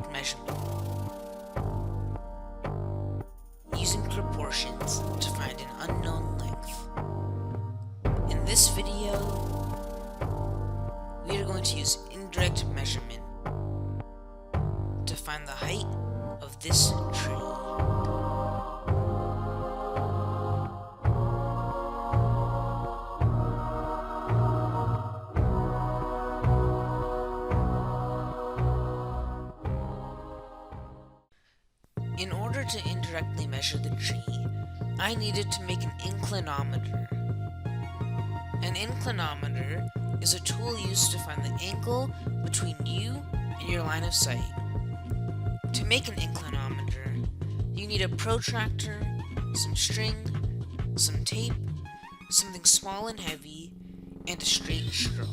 indirect measurement, using proportions to find an unknown length. In this video, we are going to use indirect measurement to find the height of this tree. In order to indirectly measure the tree, I needed to make an inclinometer. An inclinometer is a tool used to find the angle between you and your line of sight. To make an inclinometer, you need a protractor, some string, some tape, something small and heavy, and a straight straw.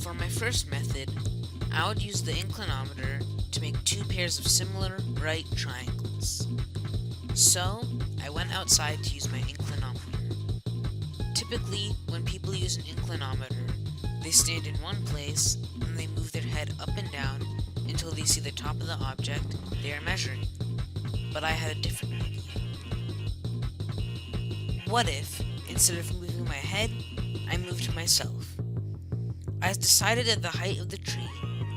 For my first method, I would use the inclinometer to make two pairs of similar right triangles. So, I went outside to use my inclinometer. Typically, when people use an inclinometer, they stand in one place and they move their head up and down until they see the top of the object they are measuring. But I had a different idea. What if, instead of moving my head, I moved myself? I decided that the height of the tree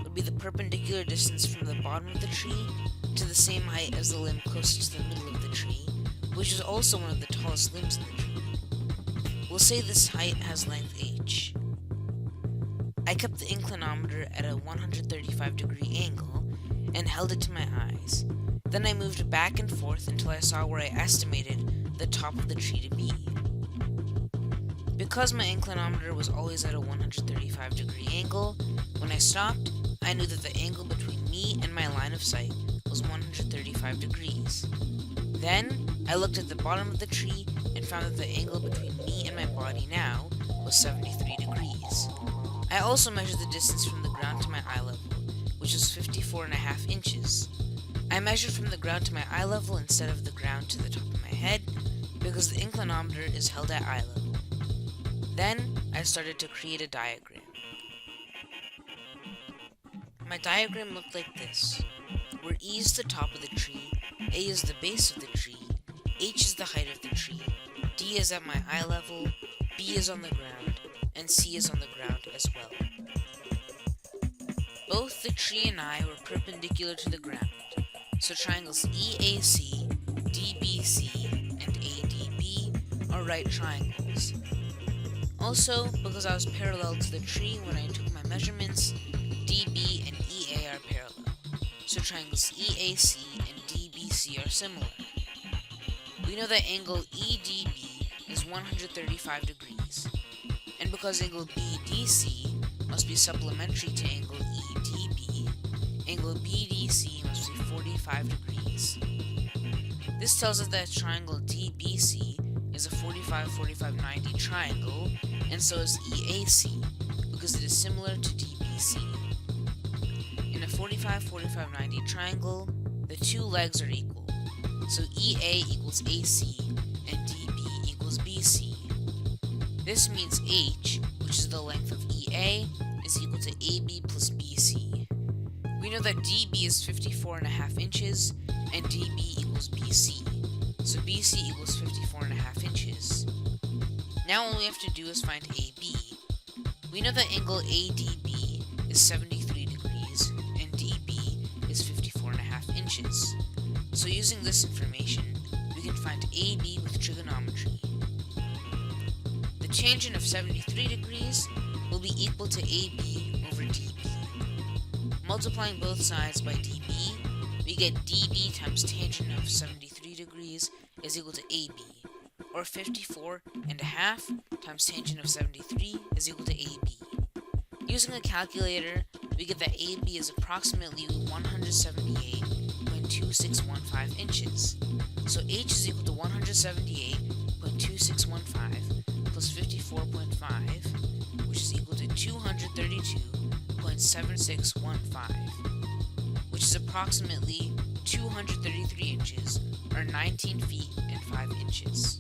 would be the perpendicular distance from the bottom of the tree to the same height as the limb closest to the middle of the tree, which is also one of the tallest limbs in the tree. We'll say this height has length h. I kept the inclinometer at a 135-degree angle and held it to my eyes. Then I moved back and forth until I saw where I estimated the top of the tree to be. Because my inclinometer was always at a 135-degree angle, when I stopped, I knew that the angle between me and my line of sight was 135 degrees. Then, I looked at the bottom of the tree and found that the angle between me and my body now was 73 degrees. I also measured the distance from the ground to my eye level, which was 54.5 inches. I measured from the ground to my eye level instead of the ground to the top of my head, because the inclinometer is held at eye level. Then, I started to create a diagram. My diagram looked like this, where E is the top of the tree, A is the base of the tree, H is the height of the tree, D is at my eye level, B is on the ground, and C is on the ground as well. Both the tree and I were perpendicular to the ground, so triangles EAC, DBC, and ADB are right triangles. Also, because I was parallel to the tree when I took my measurements, DB and EA are parallel, so triangles EAC and DBC are similar. We know that angle EDB is 135 degrees, and because angle BDC must be supplementary to angle EDB, angle BDC must be 45 degrees. This tells us that triangle DBC is a 45-45-90 triangle, and so is EAC, because it is similar to DBC. In a 45-45-90 triangle, the two legs are equal, so EA equals AC and DB equals BC. This means H, which is the length of EA, is equal to AB plus BC. We know that DB is 54.5 inches, and DB equals BC, so BC equals 54.5 inches. Now all we have to do is find AB. We know that angle ADB is 73 degrees, and DB is 54.5 inches. So using this information, we can find AB with trigonometry. The tangent of 73 degrees will be equal to AB over DB. Multiplying both sides by DB, we get DB times tangent of 73 degrees is equal to AB, or 54.5 times tangent of 73 is equal to AB. Using a calculator, we get that AB is approximately 178.2615 inches. So H is equal to 178.2615 plus 54.5, which is equal to 232.7615, which is approximately 233 inches, or 19 feet and 5 inches.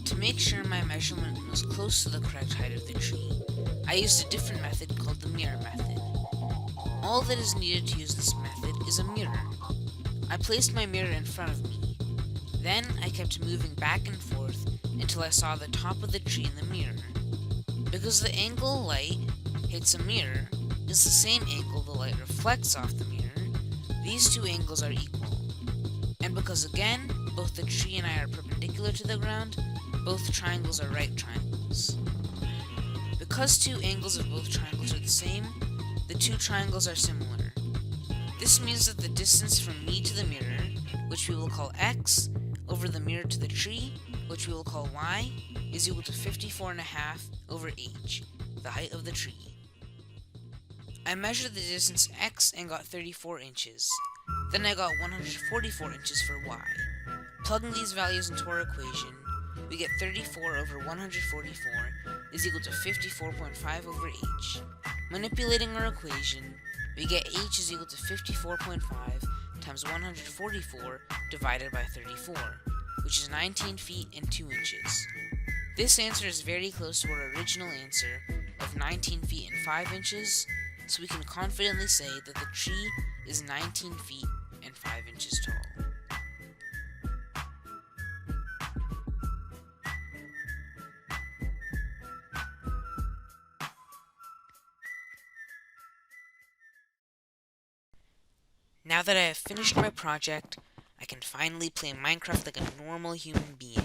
To make sure my measurement was close to the correct height of the tree, I used a different method called the mirror method. All that is needed to use this method is a mirror. I placed my mirror in front of me. Then I kept moving back and forth until I saw the top of the tree in the mirror. Because the angle light hits a mirror is the same angle the light reflects off the mirror, these two angles are equal. And because again, both the tree and I are perpendicular to the ground, both triangles are right triangles. Because two angles of both triangles are the same, the two triangles are similar. This means that the distance from me to the mirror, which we will call x, over the mirror to the tree, which we will call y, is equal to 54.5 over h, the height of the tree. I measured the distance x and got 34 inches. Then I got 144 inches for y. Plugging these values into our equation, we get 34 over 144 is equal to 54.5 over h. Manipulating our equation, we get h is equal to 54.5 times 144 divided by 34, which is 19 feet and 2 inches. This answer is very close to our original answer of 19 feet and 5 inches, so we can confidently say that the tree is 19 feet and 5 inches tall. Now that I have finished my project, I can finally play Minecraft like a normal human being.